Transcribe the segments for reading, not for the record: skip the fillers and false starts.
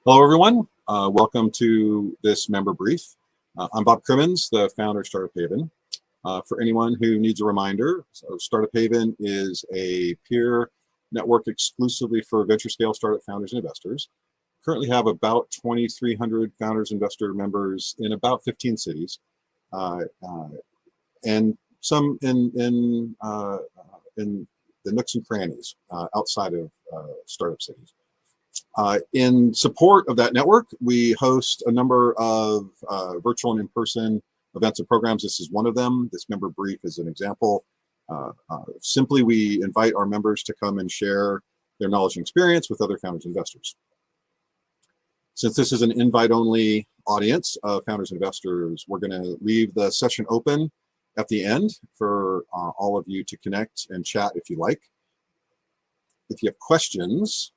Hello, everyone. Welcome to this member brief. I'm Bob Crimmins, the founder of Startup Haven. For anyone who needs a reminder, so Startup Haven is a peer network exclusively for venture scale startup founders and investors. Currently have about 2,300 founders investor members in about 15 cities, and some in the nooks and crannies outside of startup cities. In support of that network, we host a number of virtual and in-person events and programs. This is one of them. This member brief is an example. Simply, we invite our members to come and share their knowledge and experience with other founders and investors. Since this is an invite-only audience of founders and investors, we're going to leave the session open at the end for all of you to connect and chat if you like. If you have questions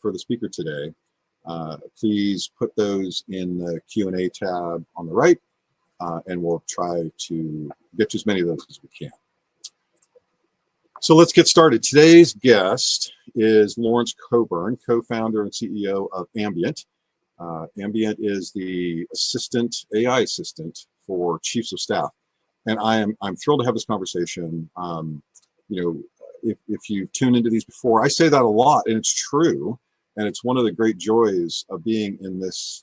for the speaker today, please put those in the Q&A tab on the right, and we'll try to get to as many of those as we can. So let's get started. Today's guest is Lawrence Coburn, co-founder and CEO of Ambient. Ambient is the AI assistant for chiefs of staff, and I'm thrilled to have this conversation. If you've tuned into these before, I say that a lot, and it's true. And it's one of the great joys of being in this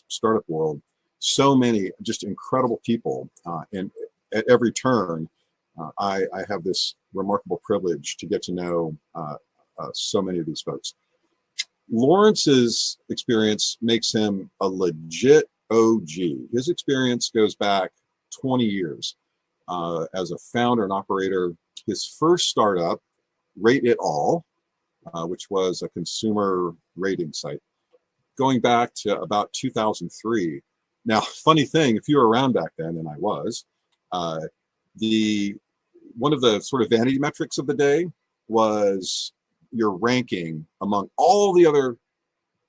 startup world. So many just incredible people, and at every turn, I have this remarkable privilege to get to know so many of these folks. Lawrence's experience makes him a legit OG. His experience goes back 20 years as a founder and operator. His first startup, Rate It All, which was a consumer rating site, going back to about 2003. Now, funny thing, if you were around back then, and I was, one of the sort of vanity metrics of the day was your ranking among all the other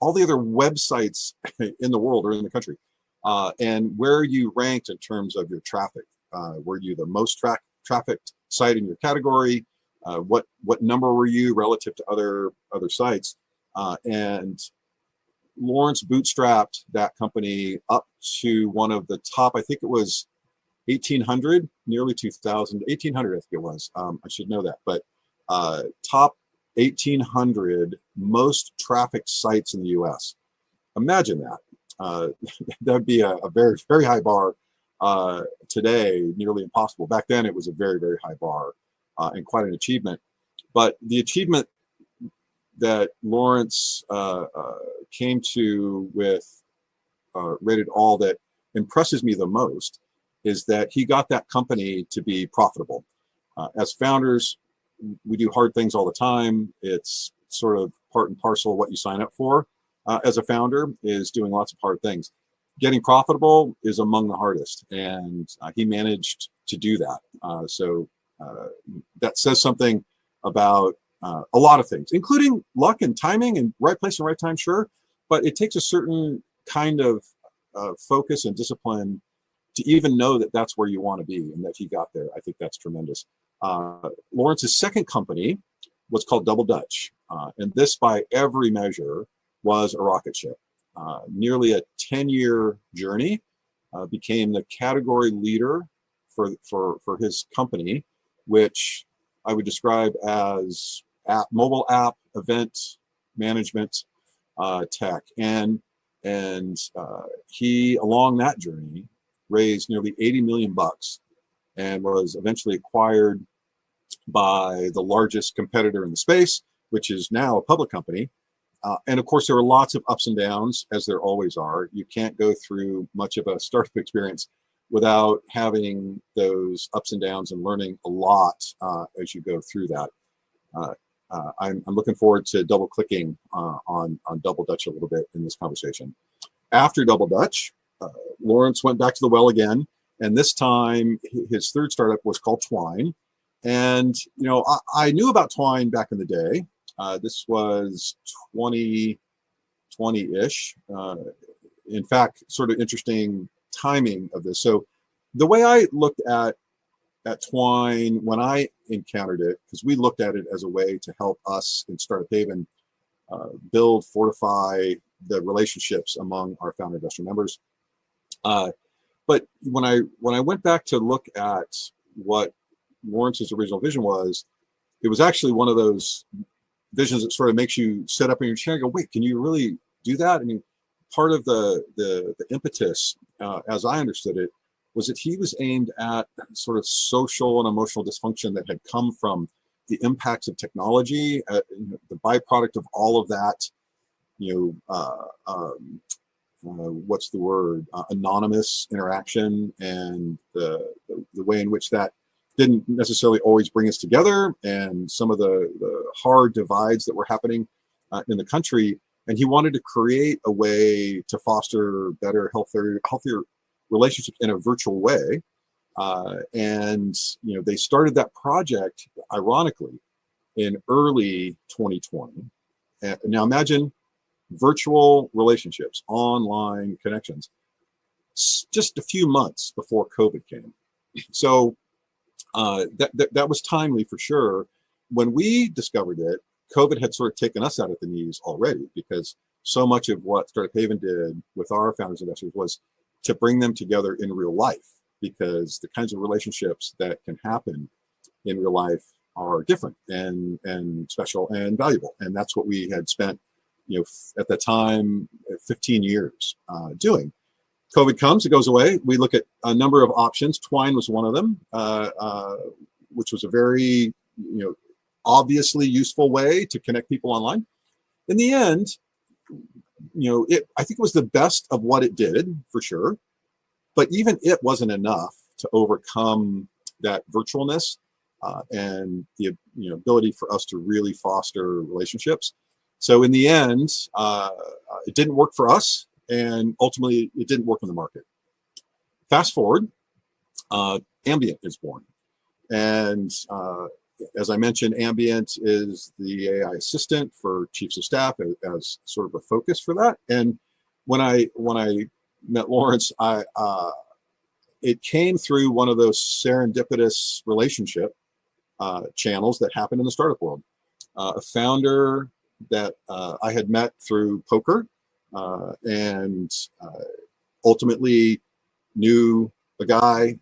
websites in the world or in the country, and where you ranked in terms of your traffic. Were you the most trafficked site in your category? What number were you relative to other sites? And Lawrence bootstrapped that company up to one of the top, I think it was 1,800, nearly 2,000, 1,800 I think it was. I should know that, but top 1,800 most trafficked sites in the US. Imagine that. That would be a very, very high bar. Today, nearly impossible. Back then, it was a very, very high bar and quite an achievement. But the achievement that Lawrence came to with Rate It All that impresses me the most is that he got that company to be profitable. As founders, we do hard things all the time. It's sort of part and parcel of what you sign up for. As a founder, is doing lots of hard things. Getting profitable is among the hardest, and he managed to do that. So that says something about a lot of things, including luck and timing and right place and right time, sure. But it takes a certain kind of focus and discipline to even know that that's where you want to be, and that he got there. I think that's tremendous. Lawrence's second company was called Double Dutch, and this, by every measure, was a rocket ship. Nearly a 10-year journey, became the category leader for his company, which I would describe as mobile app event management tech. And he, along that journey, raised nearly 80 million bucks and was eventually acquired by the largest competitor in the space, which is now a public company. And of course, there are lots of ups and downs, as there always are. You can't go through much of a startup experience without having those ups and downs and learning a lot as you go through that. I'm looking forward to double clicking on Double Dutch a little bit in this conversation. After Double Dutch, Lawrence went back to the well again, and this time his third startup was called Twine. And I knew about Twine back in the day. This was 2020-ish. In fact, sort of interesting timing of this. So the way I looked at Twine when I encountered it, because we looked at it as a way to help us in Startup Haven build, fortify the relationships among our founder investor members. But when I went back to look at what Lawrence's original vision was, it was actually one of those visions that sort of makes you sit up in your chair and go, wait, can you really do that? I mean, part of the impetus, as I understood it, was that he was aimed at sort of social and emotional dysfunction that had come from the impacts of technology, the byproduct of all of that, what's the word, anonymous interaction, and the way in which that didn't necessarily always bring us together, and some of the hard divides that were happening in the country. And he wanted to create a way to foster better, healthier relationships in a virtual way. And they started that project, ironically, in early 2020. And now imagine virtual relationships, online connections, just a few months before COVID came. So that was timely for sure. When we discovered it, COVID had sort of taken us out at the knees already, because so much of what Startup Haven did with our founders investors was to bring them together in real life, because the kinds of relationships that can happen in real life are different and special and valuable. And that's what we had spent, at the time, 15 years doing. COVID comes, it goes away. We look at a number of options. Twine was one of them, which was a very, obviously useful way to connect people online. In the end, I think it was the best of what it did, for sure. But even it wasn't enough to overcome that virtualness and the ability for us to really foster relationships. So in the end, it didn't work for us, and ultimately it didn't work in the market. Fast forward, Ambient is born. And as I mentioned, Ambient is the AI assistant for chiefs of staff as sort of a focus for that. And when I met Lawrence, it came through one of those serendipitous relationship channels that happen in the startup world. A founder that I had met through poker, and ultimately knew a guy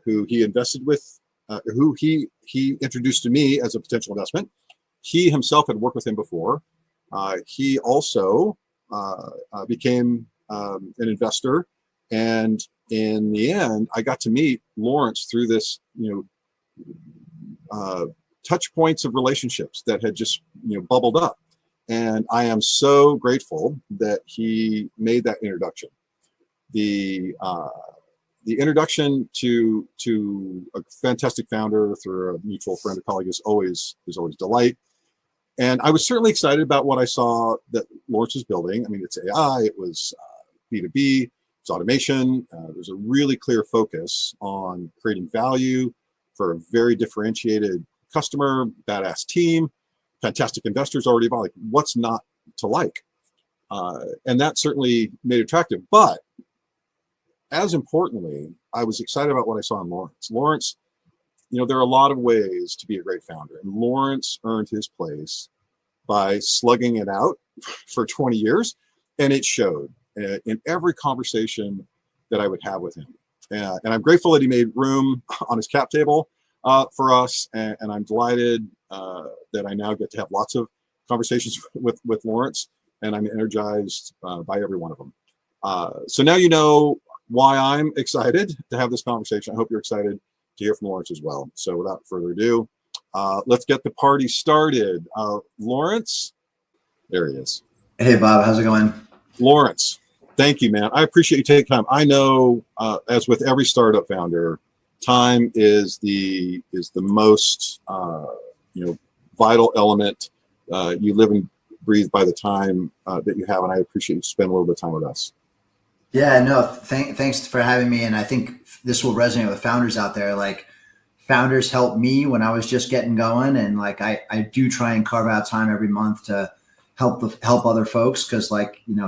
who he invested with, who he introduced to me as a potential investment. He himself had worked with him before. He also became an investor, and in the end, I got to meet Lawrence through this, touch points of relationships that had just bubbled up. And I am so grateful that he made that introduction. The introduction to a fantastic founder through a mutual friend or colleague is always delight. And I was certainly excited about what I saw that Lawrence was building. I mean, it's AI, it was B2B, it's automation. There's a really clear focus on creating value for a very differentiated customer, badass team, fantastic investors already involved. Like, what's not to like? And that certainly made it attractive. But as importantly, I was excited about what I saw in Lawrence. Lawrence, there are a lot of ways to be a great founder, and Lawrence earned his place by slugging it out for 20 years, and it showed in every conversation that I would have with him. And I'm grateful that he made room on his cap table for us, and I'm delighted that I now get to have lots of conversations with Lawrence, and I'm energized by every one of them. So now you know why I'm excited to have this conversation. I hope you're excited to hear from Lawrence as well. So without further ado, let's get the party started. Lawrence, there he is. Hey, Bob, how's it going? Lawrence, thank you, man. I appreciate you taking time. I know, as with every startup founder, time is the most vital element. You live and breathe by the time that you have, and I appreciate you spending a little bit of time with us. Yeah, no, thanks for having me. And I think this will resonate with founders out there. Like, founders helped me when I was just getting going, and like I do try and carve out time every month to help other folks, because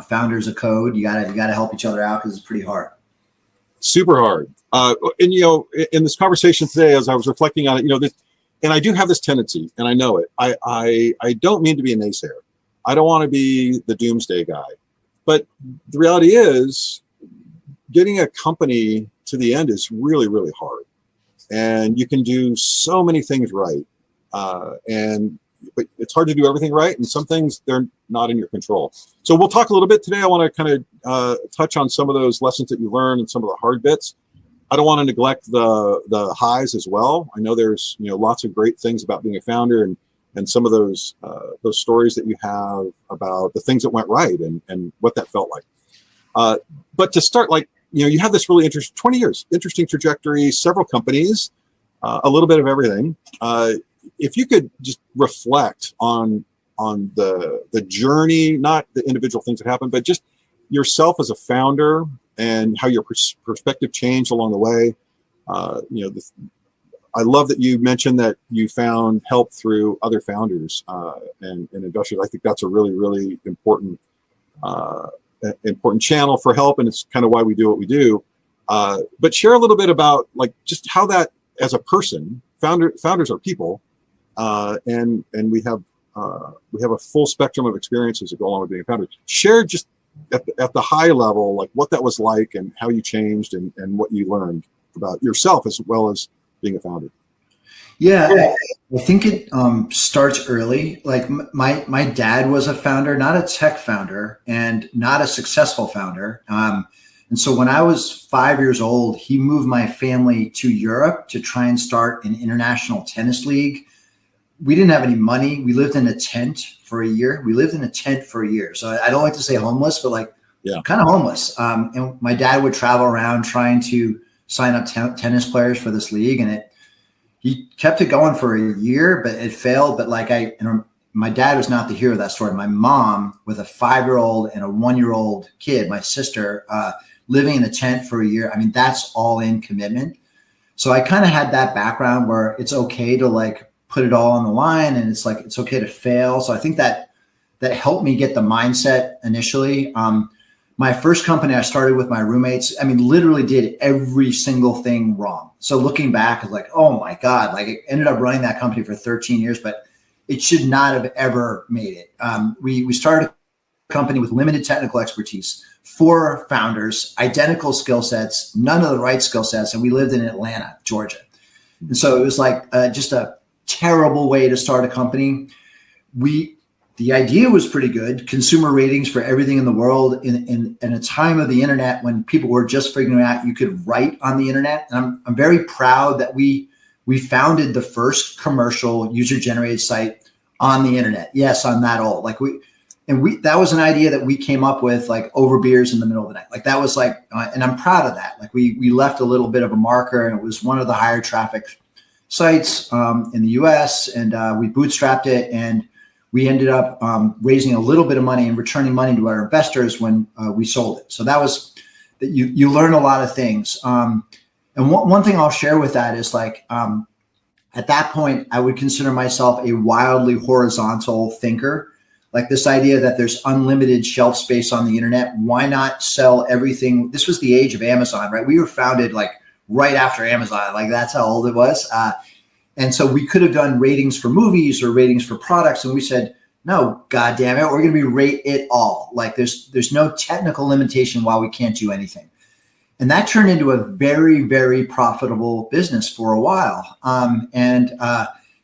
founders of code, you gotta help each other out, because it's pretty hard. Super hard. And in this conversation today, as I was reflecting on it, and I do have this tendency, and I know it. I don't mean to be a naysayer. I don't want to be the doomsday guy. But the reality is, getting a company to the end is really, really hard. And you can do so many things right. But it's hard to do everything right. And some things, they're not in your control. So we'll talk a little bit today. I want to kind of touch on some of those lessons that you learned and some of the hard bits. I don't want to neglect the highs as well. I know there's lots of great things about being a founder, and some of those stories that you have about the things that went right and what that felt like. But to start, you have this really interesting 20 years, interesting trajectory, several companies, a little bit of everything. If you could just reflect on the journey, not the individual things that happened, but just yourself as a founder and how your perspective changed along the way. I love that you mentioned that you found help through other founders and investors. I think that's a really, really important channel for help, and it's kind of why we do what we do. But share a little bit about just how that, as a person, founders are people, and we have a full spectrum of experiences that go along with being a founder. Share just at the high level, what that was like and how you changed and what you learned about yourself as well as being a founder. Yeah, I think it starts early. My dad was a founder, not a tech founder and not a successful founder. And so when I was 5 years old, he moved my family to Europe to try and start an international tennis league. We didn't have any money. We lived in a tent for a year. So I don't like to say homeless, but kind of homeless. And my dad would travel around trying to sign up tennis players for this league. And he kept it going for a year, but it failed. But my dad was not the hero of that story. My mom, with a 5-year-old and a 1-year-old kid, my sister, living in a tent for a year. I mean, that's all in commitment. So I kind of had that background where it's okay to put it all on the line, and it's okay to fail. So I think that helped me get the mindset initially. My first company I started with my roommates, literally did every single thing wrong. So looking back, it's oh my God, it ended up running that company for 13 years, but it should not have ever made it. We started a company with limited technical expertise, 4 founders, identical skill sets, none of the right skill sets. And we lived in Atlanta, Georgia. And so it was just a terrible way to start a company. The idea was pretty good. Consumer ratings for everything in the world in a time of the internet when people were just figuring out you could write on the internet. And I'm very proud that we founded the first commercial user-generated site on the internet. Yes, I'm that old. That was an idea that we came up with over beers in the middle of the night. That was and I'm proud of that. We left a little bit of a marker, and it was one of the higher traffic sites in the US, and we bootstrapped it, and we ended up raising a little bit of money and returning money to our investors when we sold it. So that was that you learn a lot of things. And one thing I'll share with that is at that point, I would consider myself a wildly horizontal thinker. This idea that there's unlimited shelf space on the internet. Why not sell everything? This was the age of Amazon, right? We were founded right after Amazon. That's how old it was. And so we could have done ratings for movies or ratings for products. And we said, no, God damn it, we're going to rate it all. There's no technical limitation why we can't do anything. And that turned into a very, very profitable business for a while. And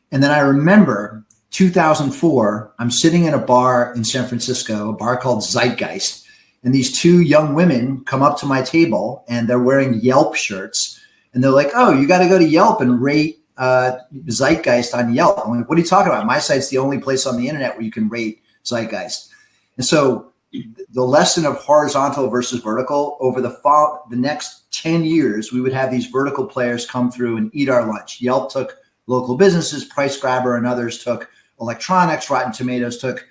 then I remember 2004, I'm sitting in a bar in San Francisco, a bar called Zeitgeist. And these 2 young women come up to my table, and they're wearing Yelp shirts. And they're like, oh, you got to go to Yelp and rate Zeitgeist on Yelp. I'm like, what are you talking about? My site's the only place on the internet where you can rate Zeitgeist. And so the lesson of horizontal versus vertical, over the next 10 years, we would have these vertical players come through and eat our lunch. Yelp took local businesses, Price Grabber and others took electronics, Rotten Tomatoes took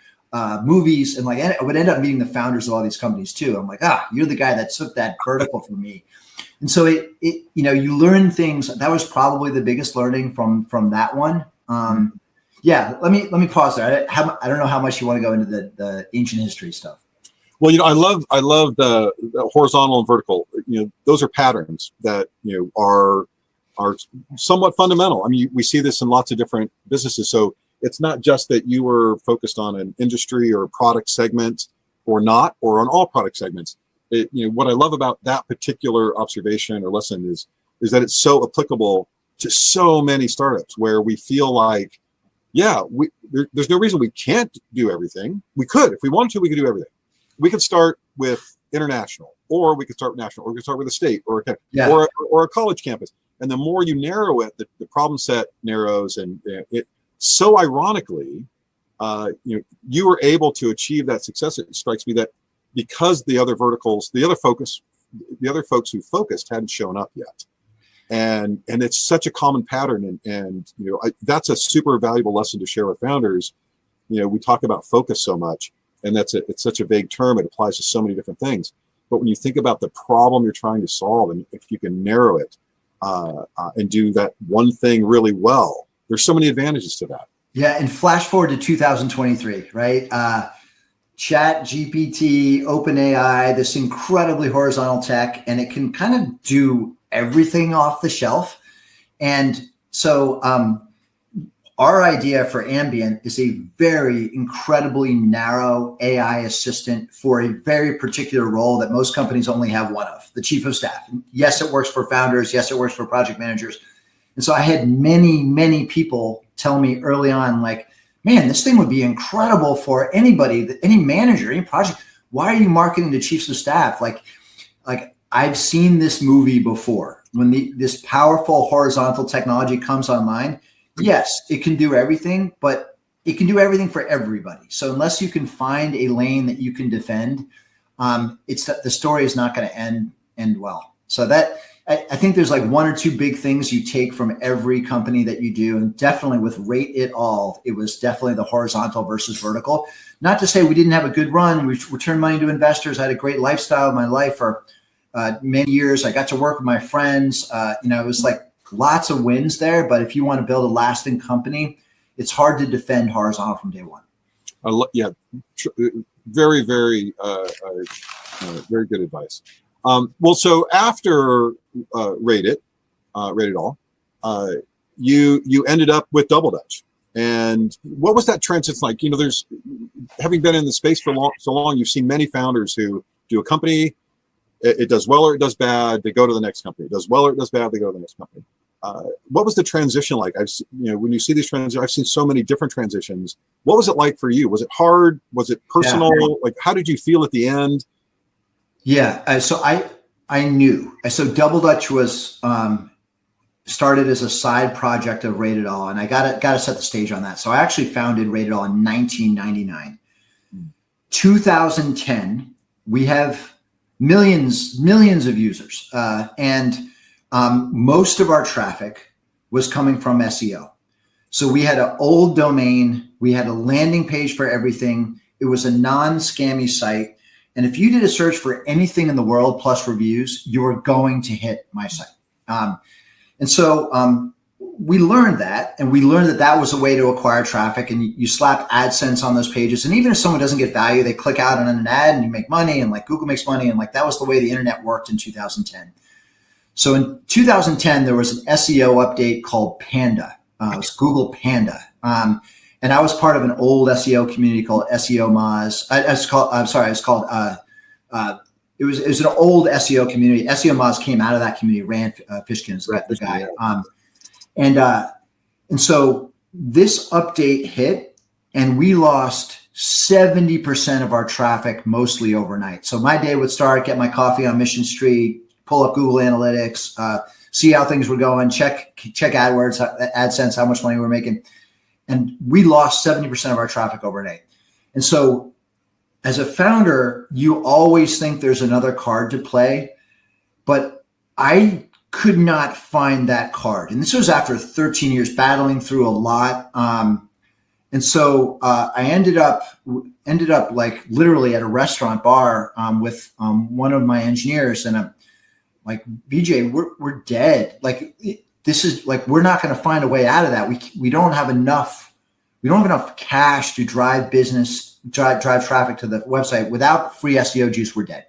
movies, and I would end up meeting the founders of all these companies too. I'm like, you're the guy that took that vertical from me. And so you learn things. That was probably the biggest learning from that one. Yeah, let me pause there. I don't know how much you want to go into the ancient history stuff. Well, I love the horizontal and vertical. Those are patterns that are somewhat fundamental. We see this in lots of different businesses. So it's not just that you were focused on an industry or a product segment. or not, or on all product segments. What I love about that particular observation or lesson is that it's so applicable to so many startups where we feel like, yeah, there's no reason we can't do everything. We could, if we wanted to, we could do everything. We could start with international, or we could start with national, or we could start with a state, or a college campus. And the more you narrow it, the problem set narrows, and it. So ironically, you were able to achieve that success. It strikes me that because the other verticals, the other folks who focused hadn't shown up yet. And it's such a common pattern, and that's a super valuable lesson to share with founders. We talk about focus so much, and it's such a vague term. It applies to so many different things. But when you think about the problem you're trying to solve, and if you can narrow it and do that one thing really well, there's so many advantages to that. Yeah, and flash forward to 2023, right? Chat GPT, OpenAI, this incredibly horizontal tech, and it can kind of do everything off the shelf. And so our idea for Ambient is a very incredibly narrow AI assistant for a very particular role that most companies only have one of, the chief of staff. Yes, it works for founders. Yes, it works for project managers. And so I had many, many people tell me early on, like, man, this thing would be incredible for anybody, any manager, any project. Why are you marketing to chiefs of staff? Like I've seen this movie before. When this powerful horizontal technology comes online, yes, it can do everything, but it can do everything for everybody. So unless you can find a lane that you can defend, the story is not going to end well. So that I think there's like one or two big things you take from every company that you do. And definitely with Rate It All, it was definitely the horizontal versus vertical. Not to say we didn't have a good run. We returned money to investors. I had a great lifestyle in my life for many years. I got to work with my friends. It was like lots of wins there. But if you want to build a lasting company, it's hard to defend horizontal from day one. Very, very, very good advice. Well, so after Rate It All, you ended up with Double Dutch. And what was that transition like? There's, having been in the space for so long, you've seen many founders who do a company, it does well or it does bad, they go to the next company. It does well or it does bad, they go to the next company. What was the transition like? When you see these transitions, I've seen so many different transitions. What was it like for you? Was it hard? Was it personal? Yeah. Like, how did you feel at the end? Yeah, so I knew. So Double Dutch was started as a side project of Rate It All, and I got to set the stage on that. So I actually founded Rate It All in 1999. 2010, we have millions of users, and most of our traffic was coming from SEO. So we had an old domain, we had a landing page for everything. It was a non-scammy site. And if you did a search for anything in the world plus reviews, you were going to hit my site. And so we learned that, and we learned that was a way to acquire traffic, and you slap AdSense on those pages. And even if someone doesn't get value, they click out on an ad and you make money, and like Google makes money. And like that was the way the internet worked in 2010. So in 2010, there was an SEO update called Panda. It was Google Panda. And I was part of an old SEO community called SEO Moz. It was an old SEO community. SEO Moz came out of that community. Rand Fishkin's the guy. And so this update hit, and we lost 70% of our traffic mostly overnight. So my day would start, get my coffee on Mission Street, pull up Google Analytics, see how things were going, check AdWords, AdSense, how much money we're making. And we lost 70% of our traffic overnight. And so as a founder, you always think there's another card to play, but I could not find that card. And this was after 13 years battling through a lot. And so I ended up like literally at a restaurant bar with one of my engineers, and I'm like, BJ, we're dead. Like, this is like, we're not going to find a way out of that. We don't have enough cash to drive traffic to the website. Without free SEO juice, we're dead.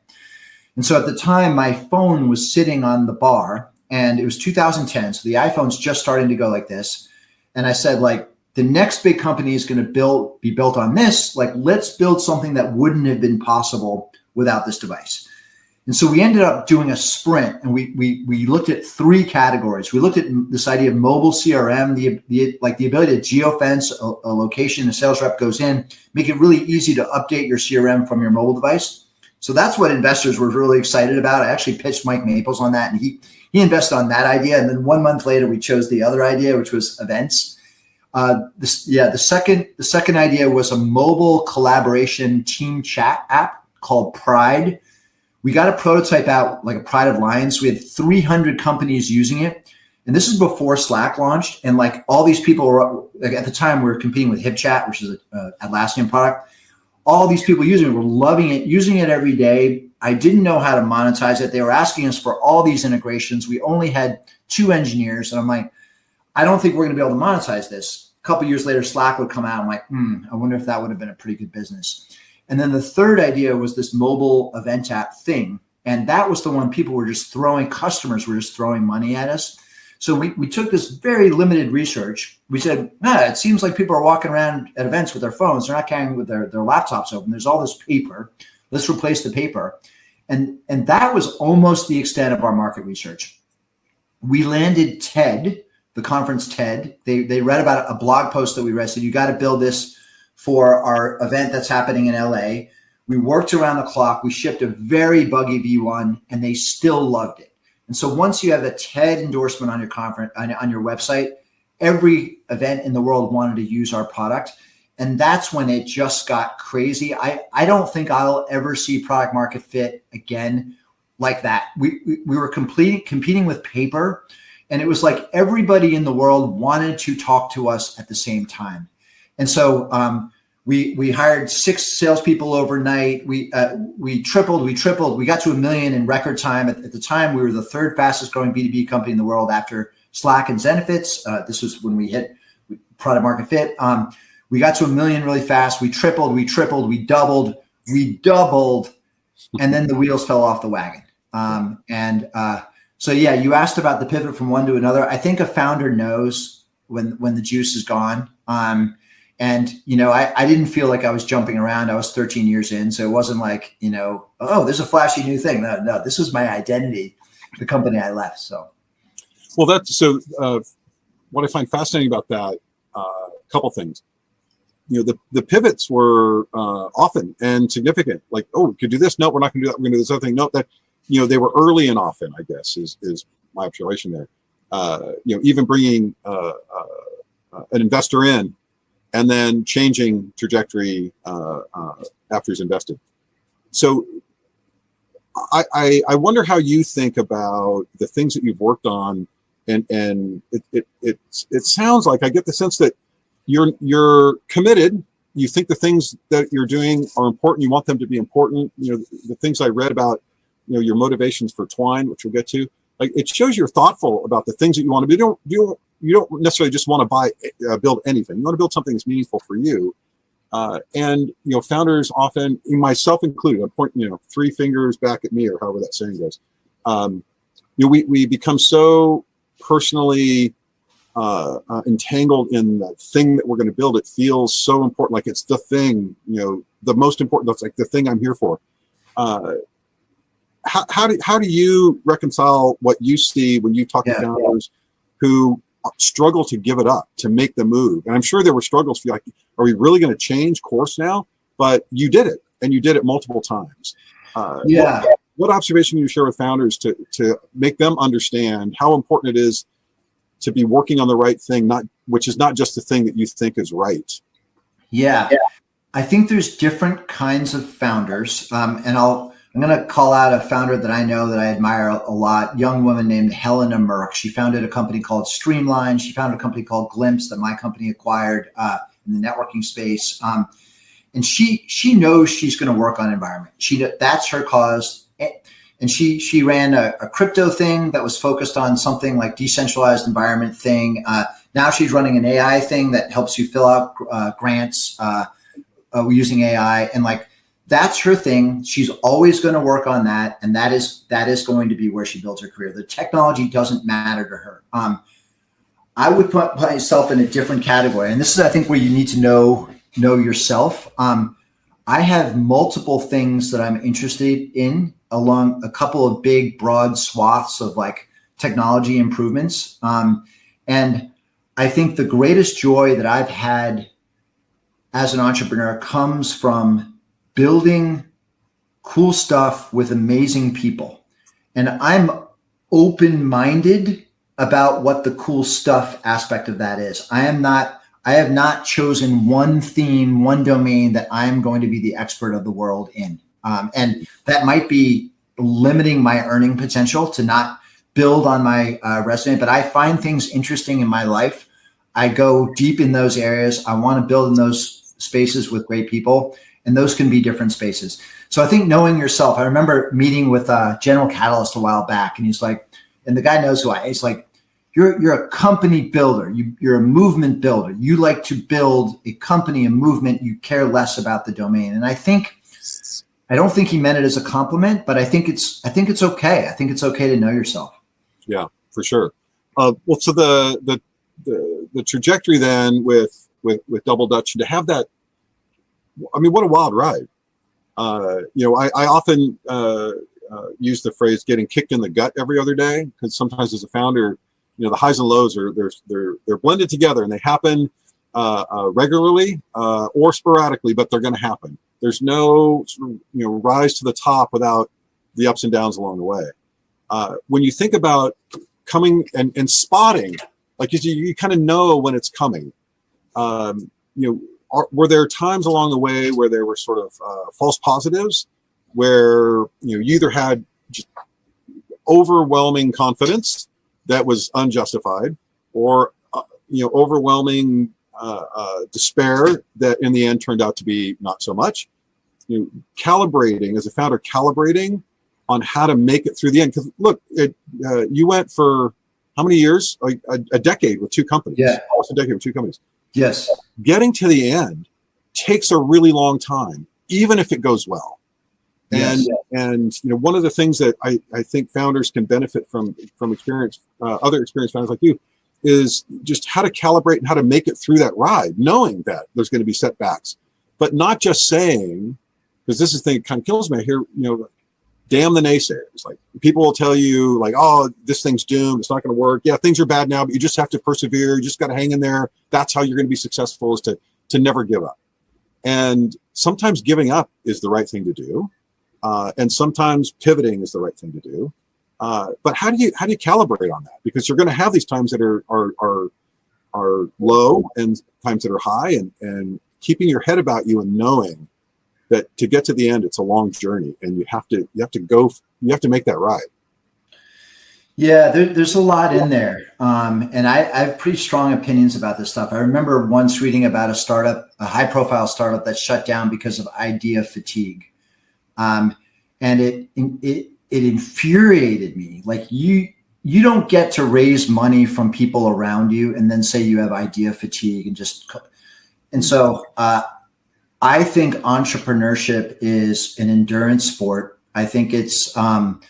And so at the time, my phone was sitting on the bar, and it was 2010. So the iPhone's just starting to go like this. And I said, like, the next big company is going to be built on this. Like, let's build something that wouldn't have been possible without this device. And so we ended up doing a sprint, and we looked at 3 categories. We looked at this idea of mobile CRM, the ability to geofence a location. A sales rep goes in, make it really easy to update your CRM from your mobile device. So that's what investors were really excited about. I actually pitched Mike Maples on that, and he invested on that idea. And then 1 month later, we chose the other idea, which was events. The second idea was a mobile collaboration team chat app called Pride. We got a prototype out, like a Pride of Lions. We had 300 companies using it. And this is before Slack launched. And like all these people were, like at the time, we were competing with HipChat, which is an Atlassian product. All these people using it were loving it, using it every day. I didn't know how to monetize it. They were asking us for all these integrations. We only had 2 engineers. And I'm like, I don't think we're going to be able to monetize this. A couple of years later, Slack would come out. I'm like, I wonder if that would have been a pretty good business. And then the third idea was this mobile event app thing. And that was the one people were just customers were just throwing money at us. So we took this very limited research. We said, it seems like people are walking around at events with their phones. They're not carrying with their laptops open. There's all this paper. Let's replace the paper. And that was almost the extent of our market research. We landed TED, the conference TED. They read about a blog post that we read, said, you got to build this for our event that's happening in LA. We worked around the clock. We shipped a very buggy V1, and they still loved it. And so once you have a TED endorsement on your conference, on your website, every event in the world wanted to use our product. And that's when it just got crazy. I don't think I'll ever see product market fit again like that. We were competing with paper, and it was like everybody in the world wanted to talk to us at the same time. And so we hired 6 salespeople overnight. We tripled. We got to 1 million in record time. At the time, we were the 3rd fastest growing B2B company in the world after Slack and Zenefits. This was when we hit product market fit. We got to 1 million really fast. We tripled, we doubled, and then the wheels fell off the wagon. So yeah, you asked about the pivot from one to another. I think a founder knows when the juice is gone. And, I didn't feel like I was jumping around. I was 13 years in. So it wasn't like, oh, there's a flashy new thing. No, this was my identity, the company I left. So. Well, what I find fascinating about that, a couple things. The pivots were often and significant. Like, oh, we could do this. No, we're not going to do that. We're going to do this other thing. No, that, they were early and often, I guess, is my observation there. Even bringing an investor in and then changing trajectory after he's invested. So I wonder how you think about the things that you've worked on, and it sounds like I get the sense that you're committed. You think the things that you're doing are important. You want them to be important. The things I read about, your motivations for Twine, which we'll get to, like, it shows you're thoughtful about the things that you want to do. You don't necessarily just want to build anything. You want to build something that's meaningful for you. And founders often, myself included, I point 3 fingers back at me, or however that saying goes. We become so personally entangled in the thing that we're going to build. It feels so important, like it's the thing, the most important. That's like the thing I'm here for. How do you reconcile what you see when you talk to founders who struggle to give it up, to make the move? And I'm sure there were struggles for you, like, are we really going to change course now? But you did it, and you did it multiple times. What observation do you share with founders to make them understand how important it is to be working on the right thing, which is not just the thing that you think is right? Yeah. I think there's different kinds of founders. And I'm going to call out a founder that I know that I admire a lot, young woman named Helena Merck. She founded a company called Streamline. She founded a company called Glimpse that my company acquired in the networking space. And she knows she's going to work on environment. That's her cause. And she ran a crypto thing that was focused on something like decentralized environment thing. Now she's running an AI thing that helps you fill out grants using AI. And like, that's her thing. She's always going to work on that. And that is going to be where she builds her career. The technology doesn't matter to her. I would put myself in a different category. And this is, I think, where you need to know yourself. I have multiple things that I'm interested in along a couple of big, broad swaths of like technology improvements. And I think the greatest joy that I've had as an entrepreneur comes from building cool stuff with amazing people. And I'm open-minded about what the cool stuff aspect of that is. I have not chosen one theme, one domain that I'm going to be the expert of the world in. And that might be limiting my earning potential to not build on my resume, but I find things interesting in my life. I go deep in those areas. I want to build in those spaces with great people, and those can be different spaces. So I think knowing yourself, I remember meeting with General Catalyst a while back, and he's like, and the guy knows who I am. He's like, you're a company builder. You're a movement builder. You like to build a company, a movement. You care less about the domain. And I don't think he meant it as a compliment, but I think it's okay. I think it's okay to know yourself. Yeah, for sure. Well, so the trajectory then with Double Dutch, to have that, I mean, what a wild ride. I often use the phrase getting kicked in the gut every other day, because sometimes as a founder, the highs and lows they're blended together, and they happen regularly or sporadically, but they're going to happen. There's no rise to the top without the ups and downs along the way. When you think about coming and spotting, like you kind of know when it's coming. Were there times along the way where there were sort of false positives, where you either had just overwhelming confidence that was unjustified, or overwhelming despair that in the end turned out to be not so much? Calibrating as a founder, calibrating on how to make it through the end. Because look, you went for how many years? A decade with two companies. Yeah, almost a decade with two companies. Yes. Getting to the end takes a really long time, even if it goes well. Yes. And one of the things that I think founders can benefit from experience, other experienced founders like you, is just how to calibrate and how to make it through that ride, knowing that there's going to be setbacks, but not just saying, because this is the thing that kind of kills me. I hear, damn the naysayers. Like, people will tell you like, oh, this thing's doomed. It's not going to work. Yeah, things are bad now, but you just have to persevere. You just got to hang in there. That's how you're going to be successful, is to never give up. And sometimes giving up is the right thing to do. And sometimes pivoting is the right thing to do. But how do you calibrate on that? Because you're going to have these times that are low and times that are high, and keeping your head about you and knowing that to get to the end, it's a long journey, and you have to make that ride. Yeah, there's a lot in there. And I have pretty strong opinions about this stuff. I remember once reading about a high profile startup that shut down because of idea fatigue. And it infuriated me. Like, you don't get to raise money from people around you and then say you have idea fatigue and so I think entrepreneurship is an endurance sport. I think I'm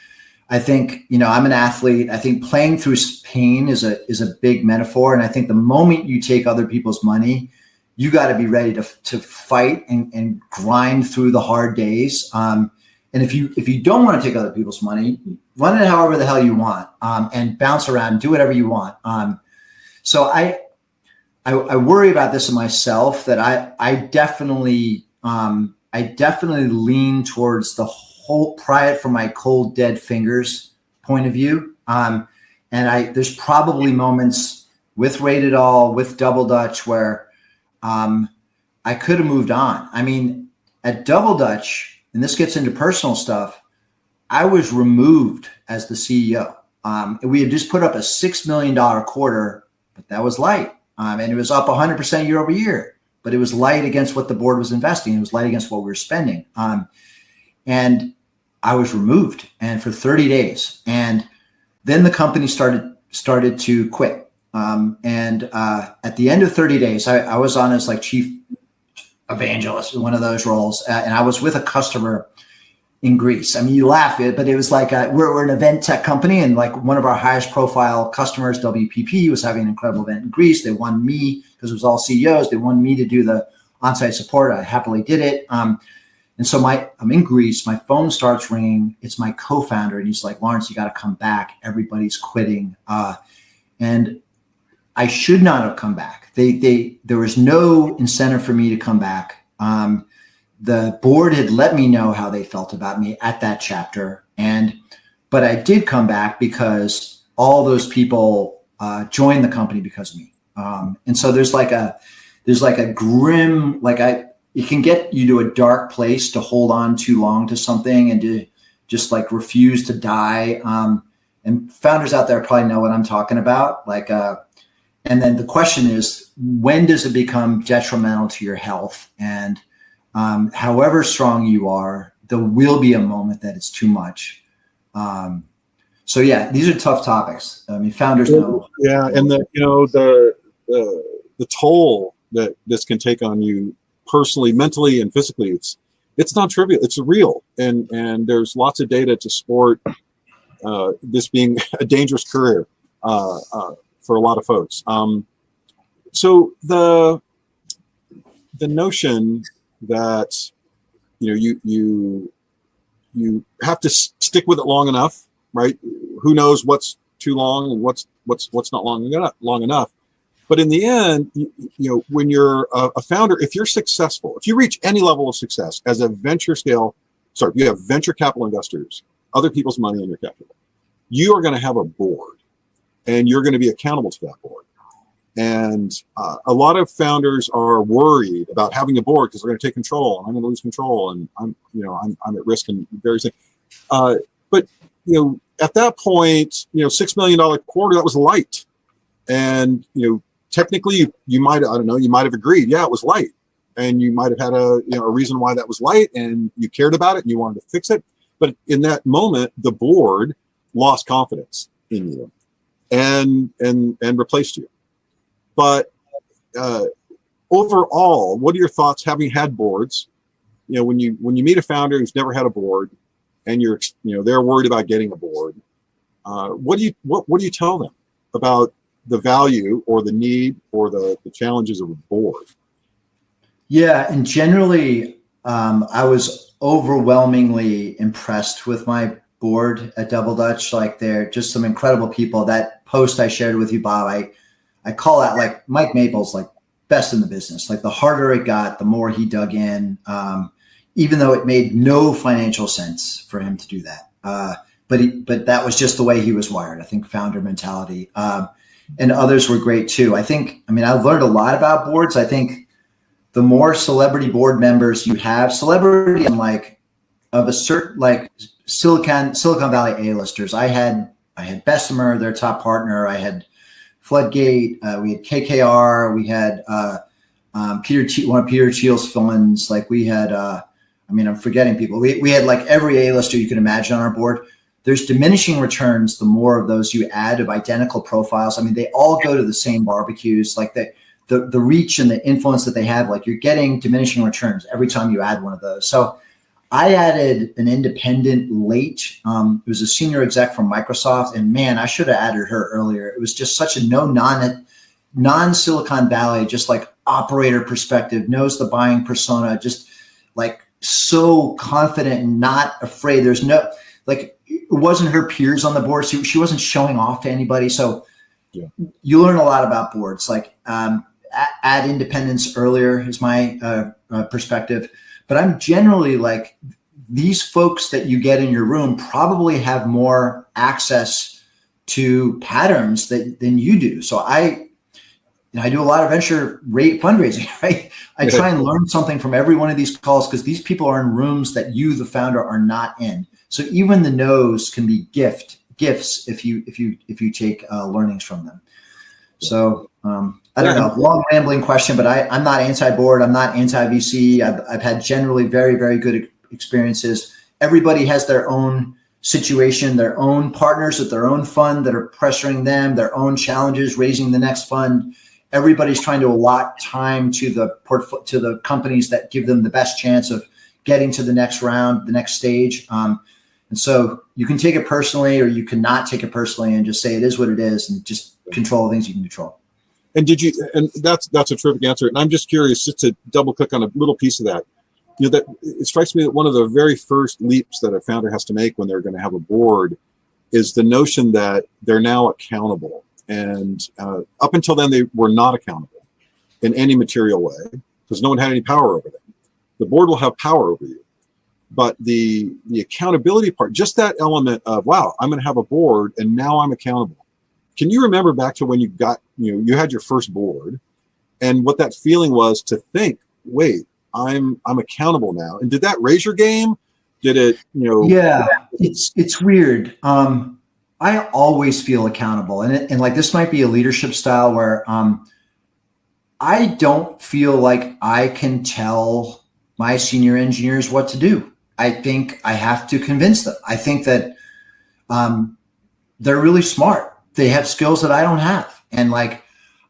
an athlete. I think playing through pain is a big metaphor. And I think the moment you take other people's money, you got to be ready to fight and grind through the hard days. And if you don't want to take other people's money, run it however the hell you want, and bounce around, do whatever you want. So I worry about this in myself, that I definitely lean towards the whole pry it from my cold dead fingers point of view. And there's probably moments with Rated All, with Double Dutch, where I could have moved on. I mean, at Double Dutch, and this gets into personal stuff, I was removed as the CEO. We had just put up a $6 million quarter, but that was light. And it was up 100% year over year, but it was light against what the board was investing. It was light against what we were spending. And I was removed, and for 30 days. And then the company started to quit. And at the end of 30 days, I was on as like chief evangelist, one of those roles. And I was with a customer in Greece. I mean, you laugh at it, but it was like we're an event tech company, and like one of our highest profile customers, WPP, was having an incredible event in Greece. They wanted me, because it was all CEOs, they wanted me to do the on-site support. I happily did it. And so I'm in Greece, my phone starts ringing. It's my co-founder, and he's like, Lawrence, you got to come back. Everybody's quitting. And I should not have come back. There was no incentive for me to come back. The board had let me know how they felt about me at that chapter. But I did come back because all those people joined the company because of me. And so there's like a grim, it can get you to a dark place to hold on too long to something and to just like refuse to die. And founders out there probably know what I'm talking about. And then the question is, when does it become detrimental to your health? And however strong you are, there will be a moment that it's too much. So yeah, these are tough topics. I mean, founders know. Yeah, and the toll that this can take on you personally, mentally, and physically, it's not trivial. It's real, and there's lots of data to support this being a dangerous career for a lot of folks. So the notion that you have to stick with it long enough, right? Who knows what's too long and what's not long enough. But in the end, when you're a founder, if you're successful, if you reach any level of success as a you have venture capital investors, other people's money in your capital, you are going to have a board, and you're going to be accountable to that board. And a lot of founders are worried about having a board because they're going to take control, and I'm going to lose control, and I'm at risk in various things. But at that point, $6 million quarter, that was light, and technically you might have agreed, yeah, it was light, and you might have had a reason why that was light, and you cared about it and you wanted to fix it. But in that moment, the board lost confidence in you and replaced you. But overall, what are your thoughts, having had boards? When you meet a founder who's never had a board, and they're worried about getting a board, what do you tell them about the value or the need or the challenges of a board? Yeah, and generally, I was overwhelmingly impressed with my board at Double Dutch. Like, they're just some incredible people. That post I shared with you, Bob, I call that, like, Mike Maples, like, best in the business. Like, the harder it got, the more he dug in, even though it made no financial sense for him to do that. But that was just the way he was wired. I think founder mentality. And others were great too. I've learned a lot about boards. I think the more celebrity board members you have, celebrity and of a certain, like, Silicon Valley A-listers. I had Bessemer, their top partner. I had Floodgate. We had KKR. We had one of Peter Thiel's funds. Like, we had, I'm forgetting people. We had like every A-lister you can imagine on our board. There's diminishing returns the more of those you add of identical profiles. I mean, they all go to the same barbecues. Like, the reach and the influence that they have, like, you're getting diminishing returns every time you add one of those. So I added an independent late. It was a senior exec from Microsoft, and man, I should have added her earlier. It was just such a non-Silicon Valley, just like operator perspective, knows the buying persona, just like so confident and not afraid. There's no, like, it wasn't her peers on the board. So she wasn't showing off to anybody. So yeah, you learn a lot about boards. Like, add independence earlier is my perspective. But I'm generally like, these folks that you get in your room probably have more access to patterns than you do. So I do a lot of venture rate fundraising, right? I try and learn something from every one of these calls, because these people are in rooms that you, the founder, are not in. So even the no's can be gifts if you take learnings from them. So I don't know, long rambling question, but I'm not anti-board. I'm not anti-VC. I've had generally very, very good experiences. Everybody has their own situation, their own partners at their own fund that are pressuring them, their own challenges, raising the next fund. Everybody's trying to allot time to the companies that give them the best chance of getting to the next round, the next stage. And so you can take it personally, or you can not take it personally and just say it is what it is, and just control the things you can control. And that's a terrific answer. And I'm just curious, just to double click on a little piece of that, that it strikes me that one of the very first leaps that a founder has to make when they're going to have a board is the notion that they're now accountable. And up until then, they were not accountable in any material way because no one had any power over them. The board will have power over you. But the accountability part, just that element of, wow, I'm going to have a board and now I'm accountable. Can you remember back to when you had your first board and what that feeling was to think, wait, I'm accountable now? And did that raise your game? Did it, Yeah, it's weird. I always feel accountable, and like this might be a leadership style where I don't feel like I can tell my senior engineers what to do. I think I have to convince them. I think that they're really smart. They have skills that I don't have. And like,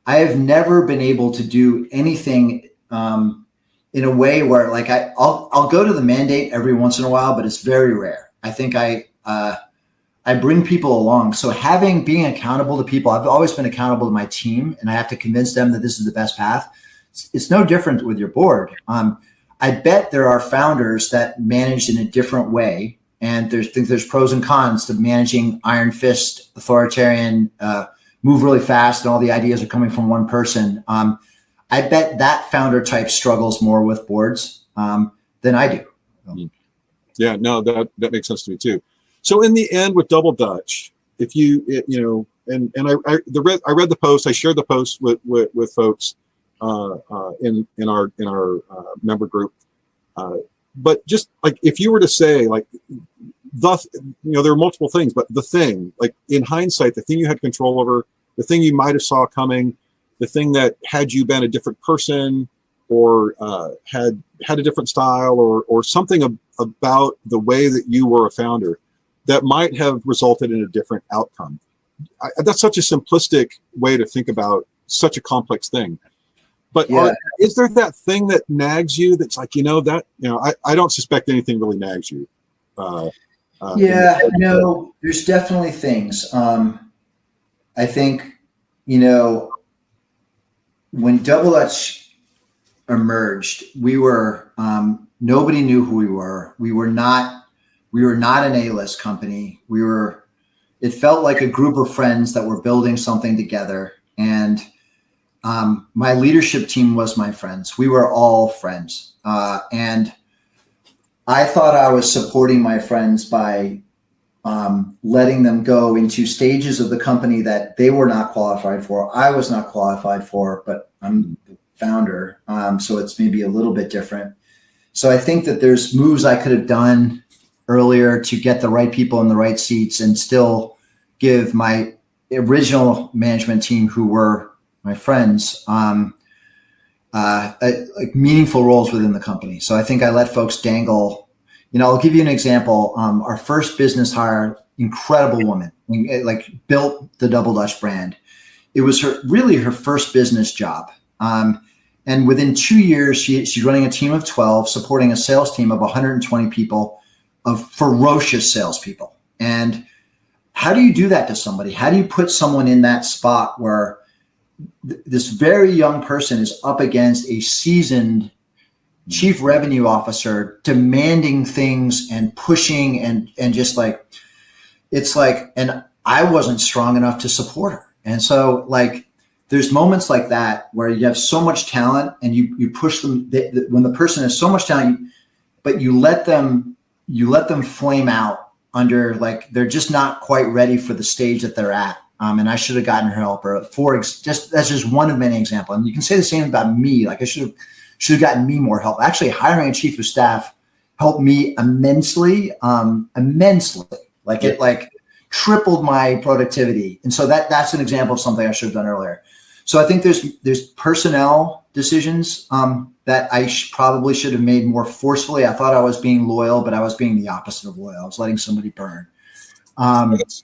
I have never been able to do anything in a way where like I'll go to the mandate every once in a while, but it's very rare. I think I bring people along. So being accountable to people, I've always been accountable to my team, and I have to convince them that this is the best path. It's no different with your board. I bet there are founders that manage in a different way. And there's pros and cons to managing iron fist, authoritarian, move really fast, and all the ideas are coming from one person. I bet that founder type struggles more with boards than I do. Yeah, no, that makes sense to me too. So in the end, with Double Dutch, if I read the post, I shared the post with folks in our member group. But just like, if you were to say like, there are multiple things, but the thing, like in hindsight, the thing you had control over, the thing you might have saw coming, the thing that had you been a different person or had a different style or something about the way that you were a founder that might have resulted in a different outcome. That's such a simplistic way to think about such a complex thing. But is there that thing that nags you that's like, I don't suspect anything really nags you. There's definitely things. I think, when Double Dutch emerged, we were, nobody knew who we were. We were not an A-list company. It felt like a group of friends that were building something together. And my leadership team was my friends. We were all friends. And I thought I was supporting my friends by letting them go into stages of the company that they were not qualified for. I was not qualified for, but I'm the founder. So it's maybe a little bit different. So I think that there's moves I could have done earlier to get the right people in the right seats and still give my original management team, who were my friends, like meaningful roles within the company. So I think I let folks dangle. I'll give you an example. Our first business hire, incredible woman, like built the Double Dutch brand. It was her first business job. And within 2 years, she's running a team of 12, supporting a sales team of 120 people, of ferocious salespeople. And how do you do that to somebody? How do you put someone in that spot where this very young person is up against a seasoned chief revenue officer demanding things and pushing and just like, it's like, and I wasn't strong enough to support her. And so like, there's moments like that where you have so much talent and you push them when the person has so much talent, but you let them flame out under, like, they're just not quite ready for the stage that they're at. And I should have gotten her help. Or that's just one of many examples. And you can say the same about me. Like I should have gotten me more help. Actually, hiring a chief of staff helped me immensely. Like it like tripled my productivity. And so that's an example of something I should have done earlier. So I think there's personnel decisions that I probably should have made more forcefully. I thought I was being loyal, but I was being the opposite of loyal. I was letting somebody burn.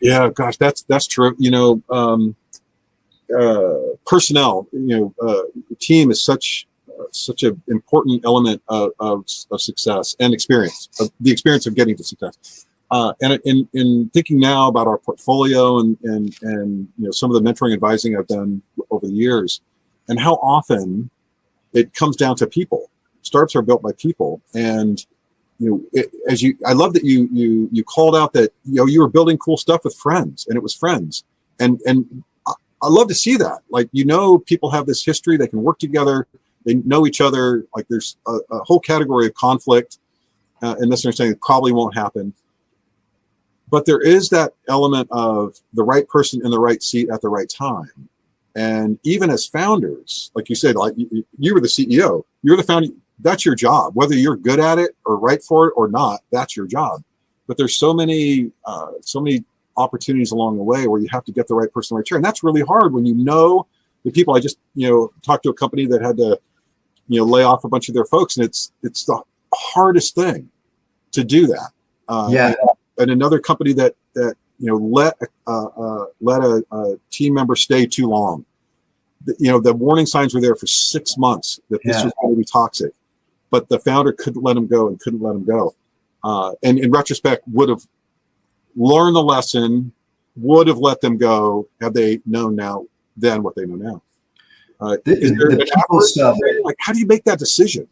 Yeah, gosh, that's true. Personnel, team is such such an important element of success and experience, of the experience of getting to success. And in thinking now about our portfolio and some of the mentoring advising I've done over the years, and how often it comes down to people. Startups are built by people, and I love that you called out that you were building cool stuff with friends, and it was friends, and I love to see that. Like, people have this history, they can work together, they know each other. Like, there's a whole category of conflict and misunderstanding that probably won't happen. But there is that element of the right person in the right seat at the right time. And even as founders, like you said, like you were the CEO, you're the founder, that's your job. Whether you're good at it or right for it or not, that's your job. But there's so many opportunities along the way where you have to get the right person in the right chair. And that's really hard when the people. I just, talked to a company that had to, lay off a bunch of their folks, and it's the hardest thing to do that. And another company that let a team member stay too long. The warning signs were there for 6 months that this was going to be toxic, but the founder couldn't let him go and couldn't let him go. And in retrospect, would have learned the lesson, would have let them go had they known then what they know now. Is there an stuff, like, how do you make that decision?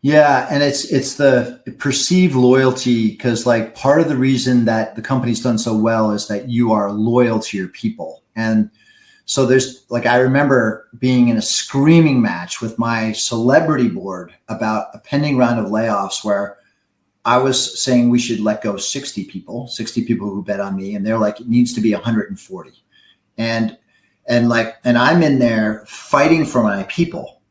Yeah, and it's the perceived loyalty, because like part of the reason that the company's done so well is that you are loyal to your people. And so there's like, I remember being in a screaming match with my celebrity board about a pending round of layoffs where I was saying we should let go 60 people who bet on me, and they're like, it needs to be 140. And I'm in there fighting for my people.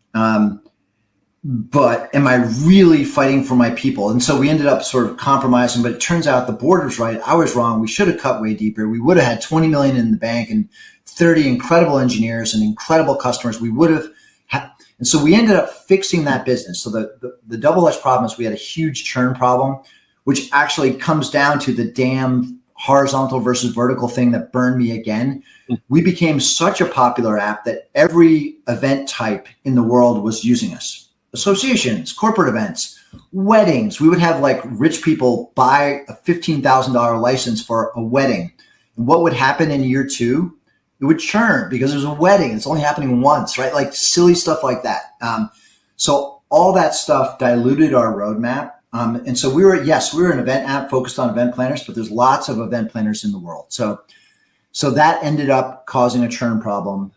But am I really fighting for my people? And so we ended up sort of compromising, but it turns out the board was right. I was wrong. We should have cut way deeper. We would have had 20 million in the bank and 30 incredible engineers and incredible customers. We would have had, and so we ended up fixing that business. So the double-edged problem is we had a huge churn problem, which actually comes down to the damn horizontal versus vertical thing that burned me again. We became such a popular app that every event type in the world was using us. Associations, corporate events, weddings. We would have like rich people buy a $15,000 license for a wedding. And what would happen in year 2? It would churn because it was a wedding. It's only happening once, right? Like silly stuff like that. So all that stuff diluted our roadmap. And so we were an event app focused on event planners, but there's lots of event planners in the world. So that ended up causing a churn problem.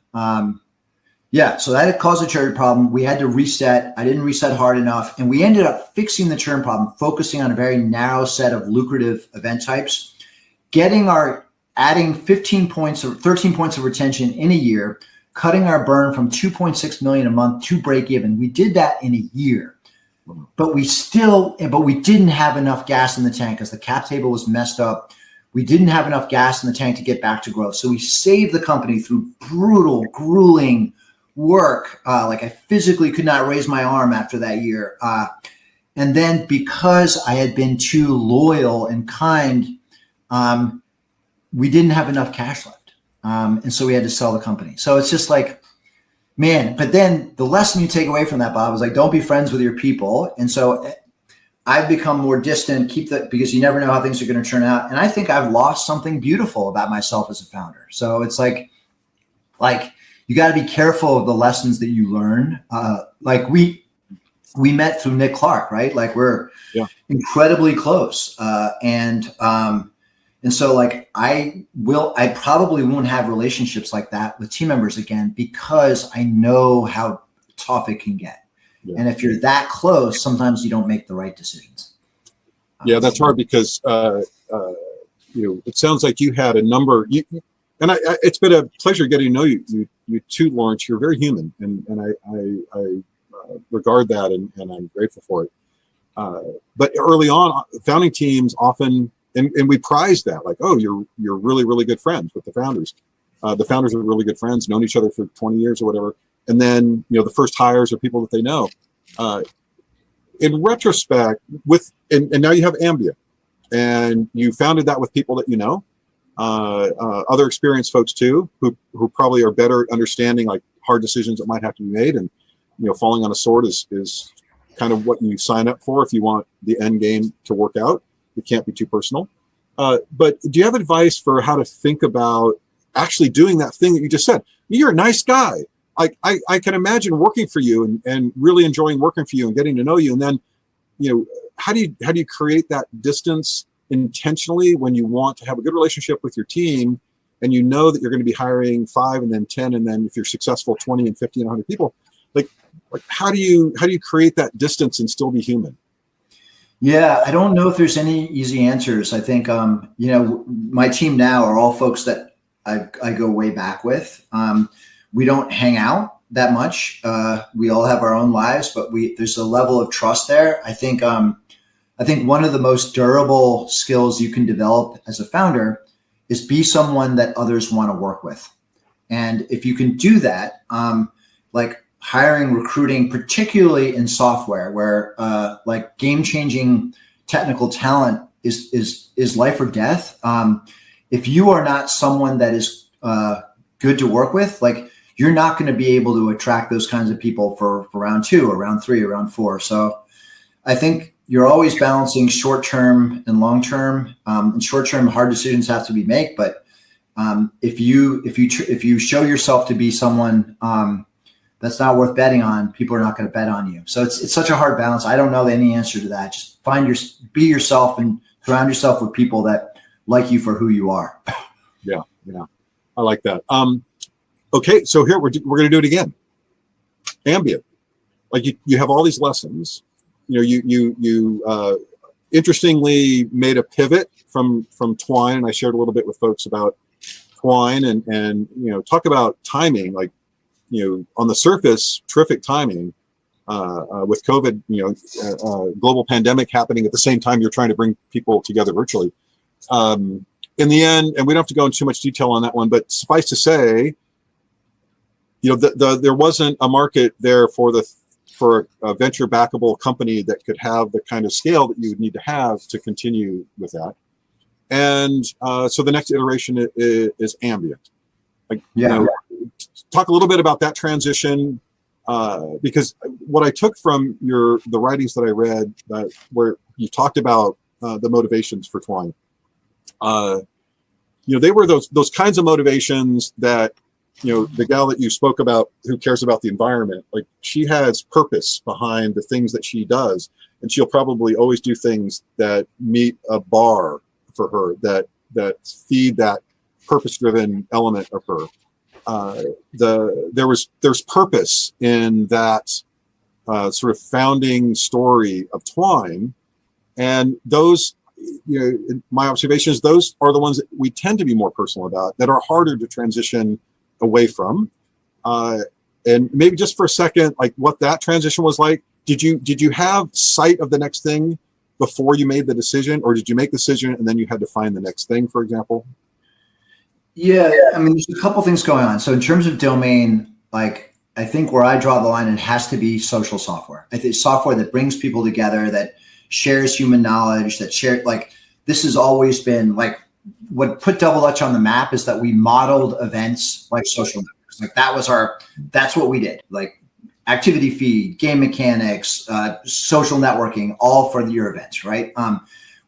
So that had caused a churn problem. We had to reset. I didn't reset hard enough. And we ended up fixing the churn problem, focusing on a very narrow set of lucrative event types, adding 15 points or 13 points of retention in a year, cutting our burn from 2.6 million a month to break even. We did that in a year, but we didn't have enough gas in the tank because the cap table was messed up. We didn't have enough gas in the tank to get back to growth. So we saved the company through brutal, grueling work. Like I physically could not raise my arm after that year. And then because I had been too loyal and kind, we didn't have enough cash left. And so we had to sell the company. So it's just like, man, but then the lesson you take away from that, Bob, is like, don't be friends with your people. And so I've become more distant, because you never know how things are going to turn out. And I think I've lost something beautiful about myself as a founder. So it's like you got to be careful of the lessons that you learn. Like we met through Nick Clark, right? Like we're incredibly close. And so like I probably won't have relationships like that with team members again, because I know how tough it can get. Yeah. And if you're that close, sometimes you don't make the right decisions. Yeah, that's hard because it sounds like you had a number. It's been a pleasure getting to know you. You too, Lawrence. You're very human, and I regard that, and I'm grateful for it. But early on, founding teams often, and we prize that, like, oh, you're really, really good friends with the founders. The founders are really good friends, known each other for 20 years or whatever. And then, the first hires are people that they know. In retrospect, and now you have Ambient, and you founded that with people that you know, other experienced folks too, who probably are better at understanding like hard decisions that might have to be made. And falling on a sword is kind of what you sign up for if you want the end game to work out. It can't be too personal. But do you have advice for how to think about actually doing that thing that you just said? You're a nice guy. I can imagine working for you and really enjoying working for you and getting to know you. And then, how do you create that distance intentionally when you want to have a good relationship with your team and you know that you're going to be hiring 5 and then 10 and then if you're successful 20 and 50 and 100 people? Like how do you create that distance and still be human? Yeah, I don't know if there's any easy answers. I think my team now are all folks that I go way back with. We don't hang out that much. We all have our own lives, but there's a level of trust there. I think one of the most durable skills you can develop as a founder is be someone that others want to work with. And if you can do that, like hiring, recruiting, particularly in software where like game-changing technical talent is life or death. If you are not someone that is good to work with, like you're not going to be able to attract those kinds of people for round 2 or round 3 or round 4. So I think you're always balancing short-term and long-term. And short-term, hard decisions have to be made. But if you show yourself to be someone that's not worth betting on, people are not going to bet on you. So it's such a hard balance. I don't know any answer to that. Just be yourself and surround yourself with people that like you for who you are. Yeah. I like that. Okay, so here we're going to do it again. Ambient, like you have all these lessons. You interestingly made a pivot from Twine, and I shared a little bit with folks about Twine, and talk about timing. Like on the surface, terrific timing with COVID. Global pandemic happening at the same time you're trying to bring people together virtually. In the end, and we don't have to go into too much detail on that one, but suffice to say, there wasn't a market there for a venture backable company that could have the kind of scale that you would need to have to continue with that. And so the next iteration is Ambient. Talk a little bit about that transition, because what I took from the writings that I read where you talked about the motivations for Twine, they were those kinds of motivations that the gal that you spoke about who cares about the environment, like she has purpose behind the things that she does, and she'll probably always do things that meet a bar for her that feed that purpose-driven element of her. There's purpose in that sort of founding story of Twine, and those, my observation is those are the ones that we tend to be more personal about, that are harder to transition away from. And maybe just for a second, like what that transition was like. Did you have sight of the next thing before you made the decision, or did you make the decision and then you had to find the next thing, for example? Yeah, I mean, there's a couple things going on. So in terms of domain, like I think where I draw the line, it has to be social software. I think software that brings people together, that shares human knowledge, this has always been like what put Double Dutch on the map is that we modeled events like social networks. Like that's what we did. Like activity feed, game mechanics, social networking, all for your events, right?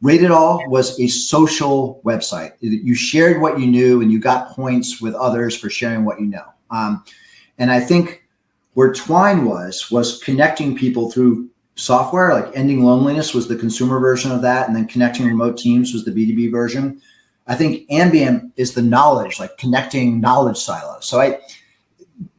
Rate It All was a social website. You shared what you knew and you got points with others for sharing what you know. And I think where Twine was connecting people through software, like Ending Loneliness was the consumer version of that. And then Connecting Remote Teams was the B2B version. I think Ambient is the knowledge, like connecting knowledge silos. So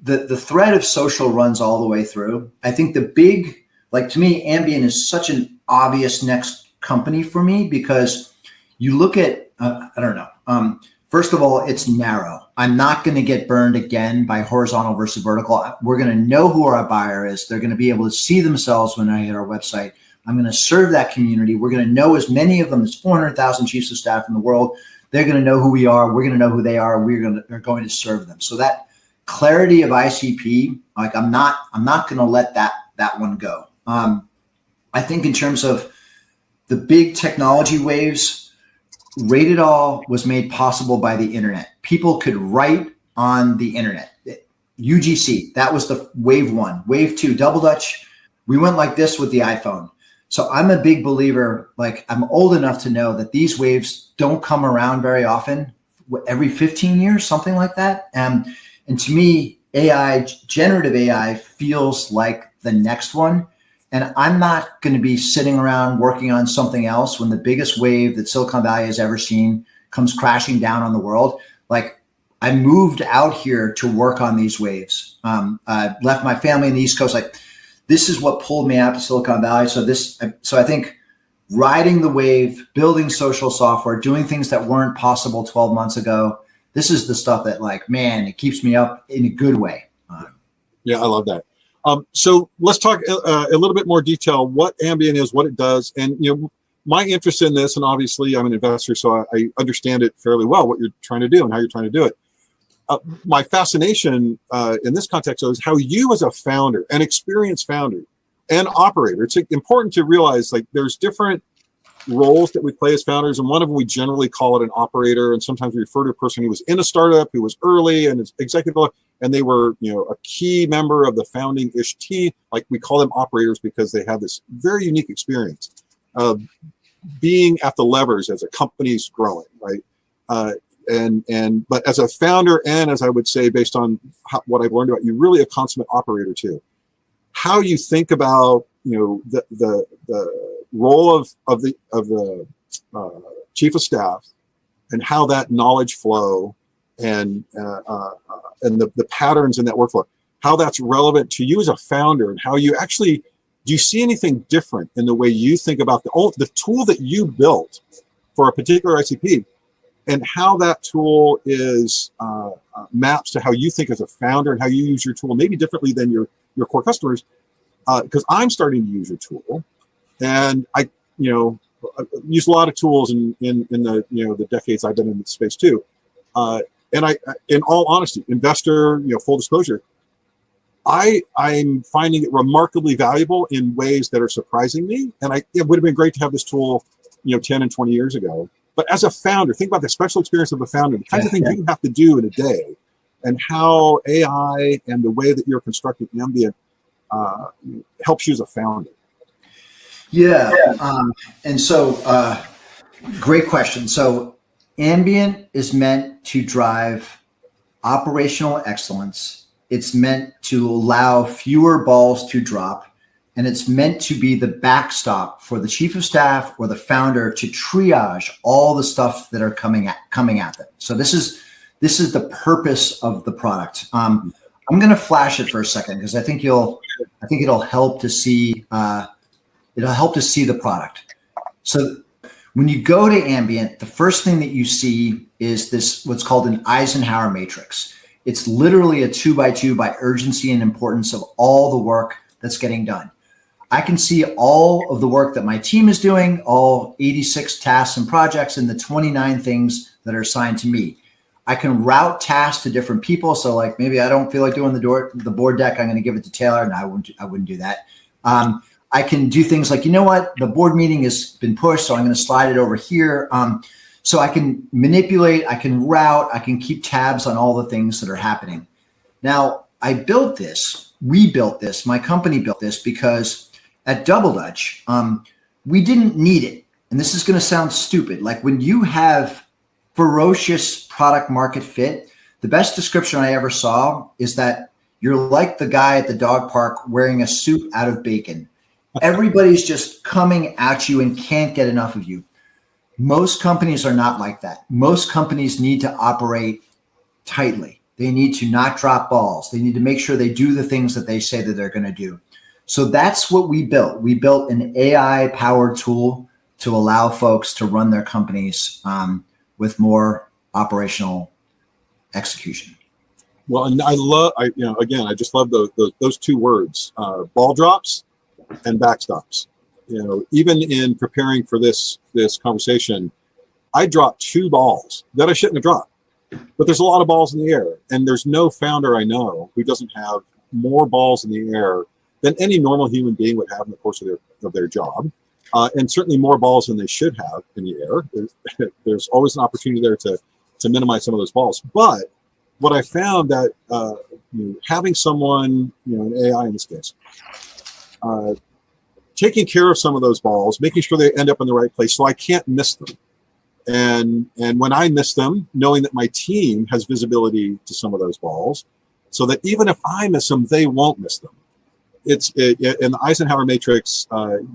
the thread of social runs all the way through. I think to me, Ambient is such an obvious next company for me because you look at, I don't know. First of all, it's narrow. I'm not going to get burned again by horizontal versus vertical. We're going to know who our buyer is. They're going to be able to see themselves when they hit our website. I'm going to serve that community. We're going to know as many of them as 400,000 chiefs of staff in the world. They're going to know who we are. We're going to know who they are. They're going to serve them. So that clarity of ICP, like I'm not going to let that one go. I think in terms of the big technology waves, Rate It All was made possible by the internet. People could write on the internet. UGC. That was the wave one. Wave two, double Dutch. We went like this with the iPhone. So I'm a big believer, like I'm old enough to know that these waves don't come around very often, every 15 years, something like that. And to me, AI, generative AI feels like the next one. And I'm not going to be sitting around working on something else when the biggest wave that Silicon Valley has ever seen comes crashing down on the world. Like I moved out here to work on these waves. I left my family in the East Coast. Like this is what pulled me out to Silicon Valley. So I think riding the wave, building social software, doing things that weren't possible 12 months ago. This is the stuff that like, man, it keeps me up in a good way. Yeah, I love that. So let's talk a little bit more detail what Ambient is, what it does. And, you know, my interest in this, and obviously I'm an investor, so I understand it fairly well, what you're trying to do and how you're trying to do it. My fascination in this context is how you as a founder, an experienced founder and operator, it's important to realize like there's different roles that we play as founders. And one of them, we generally call it an operator. And sometimes we refer to a person who was in a startup, who was early and is executive, and they were, you know, a key member of the founding-ish team. Like we call them operators because they have this very unique experience of being at the levers as a company's growing, right? But as a founder, and as I would say, based on what I've learned about you, really a consummate operator too. How you think about, you know, the role of the chief of staff and how that knowledge flow and the patterns in that workflow, how that's relevant to you as a founder, and how you actually, do you see anything different in the way you think about the tool that you built for a particular ICP, and how that tool is maps to how you think as a founder and how you use your tool maybe differently than your core customers? Because I'm starting to use your tool, and I use a lot of tools in the the decades I've been in the space too. And I, in all honesty, investor, full disclosure, I'm finding it remarkably valuable in ways that are surprising me. And it would have been great to have this tool, 10 and 20 years ago. But as a founder, think about the special experience of a founder, the kinds of things you have to do in a day, and how AI and the way that you're constructing Ambient helps you as a founder. Yeah. And so, great question. So Ambient is meant to drive operational excellence. It's meant to allow fewer balls to drop, and it's meant to be the backstop for the chief of staff or the founder to triage all the stuff that are coming at them. So this is the purpose of the product. I'm going to flash it for a second because I think it'll help to see the product. So when you go to Ambient, the first thing that you see is this, what's called an Eisenhower matrix. It's literally a 2x2 by urgency and importance of all the work that's getting done. I can see all of the work that my team is doing, all 86 tasks and projects, and the 29 things that are assigned to me. I can route tasks to different people. So like maybe I don't feel like doing the board deck, I'm going to give it to Taylor. And I wouldn't do that. I can do things like, the board meeting has been pushed, so I'm going to slide it over here. So I can manipulate, I can route, I can keep tabs on all the things that are happening. Now, we built this, my company built this because at Double Dutch, we didn't need it. And this is going to sound stupid. Like when you have ferocious product market fit, the best description I ever saw is that you're like the guy at the dog park wearing a suit out of bacon. Everybody's just coming at you and can't get enough of you. Most companies are not like that. Most companies need to operate tightly. They need to not drop balls. They need to make sure they do the things that they say that they're going to do. So that's what we built. We built an AI-powered tool to allow folks to run their companies with more operational execution. Well, and I just love those two words, ball drops and backstops. Even in preparing for this conversation, I dropped 2 balls that I shouldn't have dropped. But there's a lot of balls in the air, and there's no founder I know who doesn't have more balls in the air than any normal human being would have in the course of their job, and certainly more balls than they should have in the air. There's always an opportunity there to minimize some of those balls. But what I found that having someone, an AI in this case, taking care of some of those balls, making sure they end up in the right place, so I can't miss them. And when I miss them, knowing that my team has visibility to some of those balls, so that even if I miss them, they won't miss them. It's in the Eisenhower Matrix.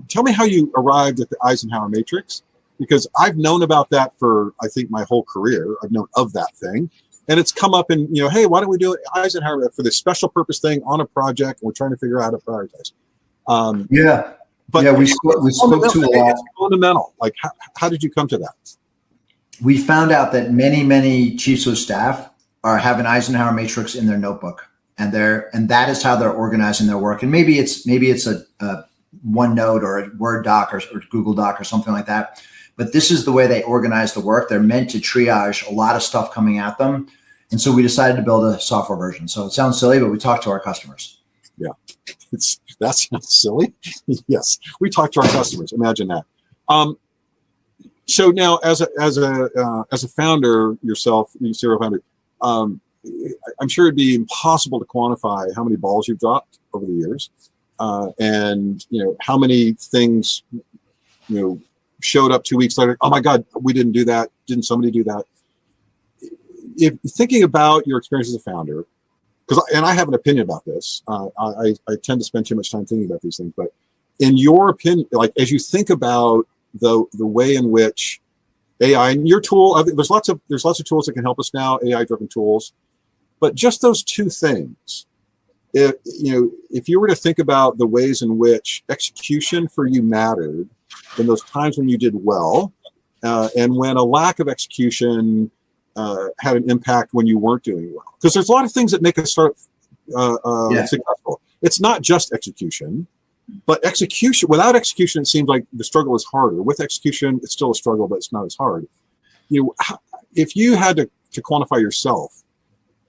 Tell me how you arrived at the Eisenhower Matrix, because I've known about that for, I think, my whole career. I've known of that thing. And it's come up in, hey, why don't we do Eisenhower for this special purpose thing on a project? And we're trying to figure out how to prioritize. But we spoke to a lot. It's fundamental. Like, how did you come to that? We found out that many chiefs of staff have an Eisenhower Matrix in their notebook, and that is how they're organizing their work. And maybe it's a OneNote or a Word doc or Google Doc or something like that. But this is the way they organize the work. They're meant to triage a lot of stuff coming at them. And so we decided to build a software version. So it sounds silly, but we talk to our customers. Yeah, that sounds silly. Yes, we talk to our customers. Imagine that. So now, as a founder yourself, serial founder, I'm sure it'd be impossible to quantify how many balls you've dropped over the years, and how many things showed up 2 weeks later. Oh my God, we didn't do that. Didn't somebody do that? If thinking about your experience as a founder, and I have an opinion about this, I tend to spend too much time thinking about these things. But in your opinion, like as you think about the way in which AI and your tool, I think there's lots of tools that can help us now, AI-driven tools, but just those two things. If you were to think about the ways in which execution for you mattered in those times when you did well, and when a lack of execution had an impact when you weren't doing well, because there's a lot of things that make us start successful. It's not just execution, but execution. Without execution, it seems like the struggle is harder. With execution, it's still a struggle, but it's not as hard. If you had to quantify yourself,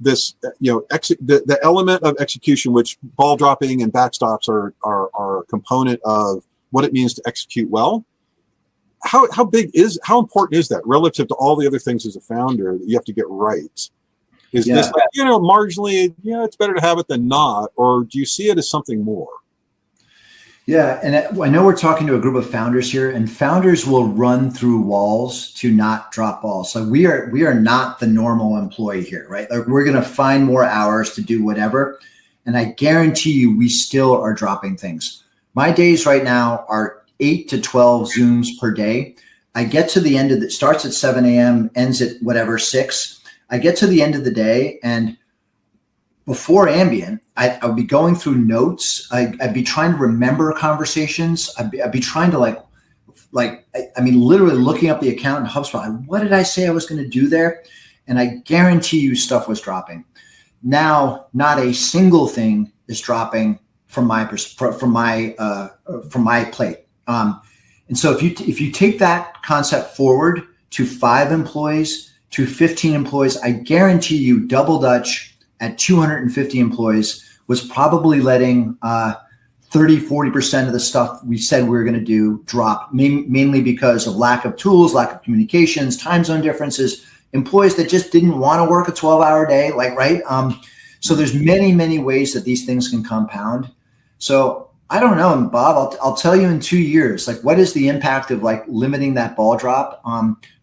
this, the element of execution, which ball dropping and backstops are a component of what it means to execute well. How important is that relative to all the other things as a founder that you have to get right? Is this marginally, it's better to have it than not, or do you see it as something more? Yeah, and I know we're talking to a group of founders here, and founders will run through walls to not drop balls. So we are not the normal employee here, right? Like we're going to find more hours to do whatever, and I guarantee you, we still are dropping things. My days right now are 8 to 12 Zooms per day. I get to the end of it, starts at 7 a.m., ends at 6. I get to the end of the day, and before Ambient, I would be going through notes. I'd be trying to remember conversations. I'd be trying to literally looking up the account in HubSpot. What did I say I was going to do there? And I guarantee you stuff was dropping. Now, not a single thing is dropping from my plate. And so if you take that concept forward to 5 employees, to 15 employees, I guarantee you Double Dutch at 250 employees was probably letting 30-40% of the stuff we said we were going to do drop, mainly because of lack of tools, lack of communications, time zone differences, employees that just didn't want to work a 12-hour day, right? So there's many ways that these things can compound. So I don't know, Bob, I'll tell you in 2 years, like what is the impact of like limiting that ball drop?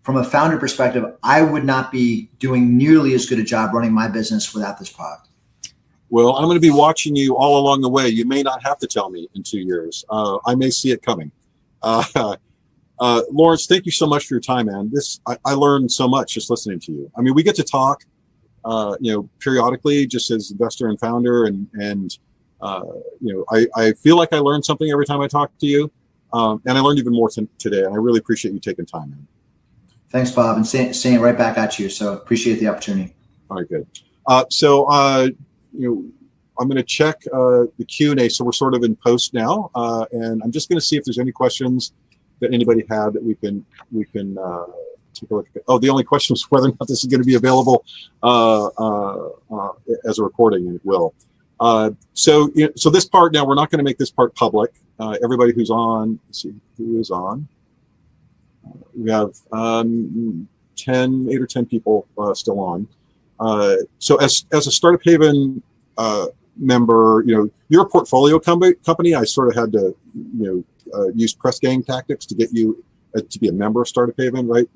From a founder perspective, I would not be doing nearly as good a job running my business without this product. Well, I'm going to be watching you all along the way. You may not have to tell me in 2 years. I may see it coming. Lawrence, thank you so much for your time, man. I learned so much just listening to you. I mean, we get to talk, periodically, just as investor and founder, and I feel like I learned something every time I talk to you, and I learned even more today. And I really appreciate you taking time, man. Thanks, Bob, and saying it right back at you. So appreciate the opportunity. All right, good. I'm going to check the Q&A. So we're sort of in post now, and I'm just going to see if there's any questions that anybody had that we can take a look at. Oh, the only question was whether or not this is going to be available as a recording, and it will. So this part now, we're not going to make this part public. Everybody who's on, let's see who is on. We have 8 or 10 people still on. So as a Startup Haven member, you're a portfolio company. I sort of had to, use press gang tactics to get you to be a member of Startup Haven, right?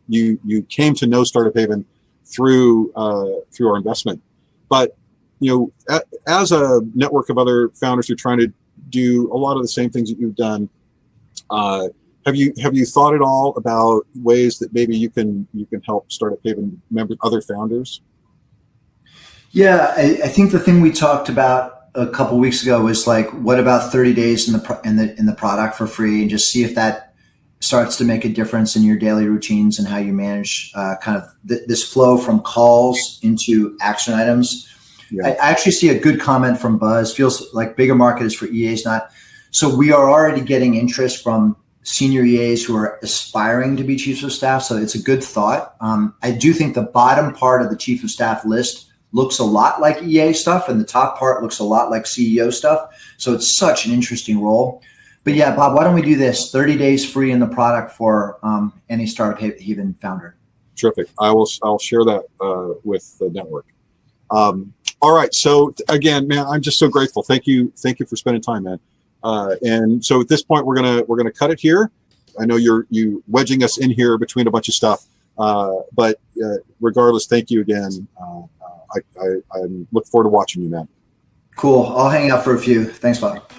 You came to know Startup Haven through our investment, but as a network of other founders who are trying to do a lot of the same things that you've done, have you thought at all about ways that maybe you can help Startup Haven members, other founders? Yeah, I think the thing we talked about a couple weeks ago was like, what about 30 days in the product for free, and just see if that starts to make a difference in your daily routines and how you manage kind of this flow from calls into action items. Yeah. I actually see a good comment from Buzz. Feels like bigger market is for EAs, not. So we are already getting interest from senior EAs who are aspiring to be chiefs of staff. So it's a good thought. I do think the bottom part of the chief of staff list looks a lot like EA stuff, and the top part looks a lot like CEO stuff. So it's such an interesting role. But yeah, Bob, why don't we do this? 30 days free in the product for any Startup Haven founder. Terrific. I'll share that with the network. All right. So again, man, I'm just so grateful. Thank you for spending time, man. And so at this point, we're gonna cut it here. I know you wedging us in here between a bunch of stuff, but regardless, thank you again. I look forward to watching you, man. Cool. I'll hang out for a few. Thanks, Bob.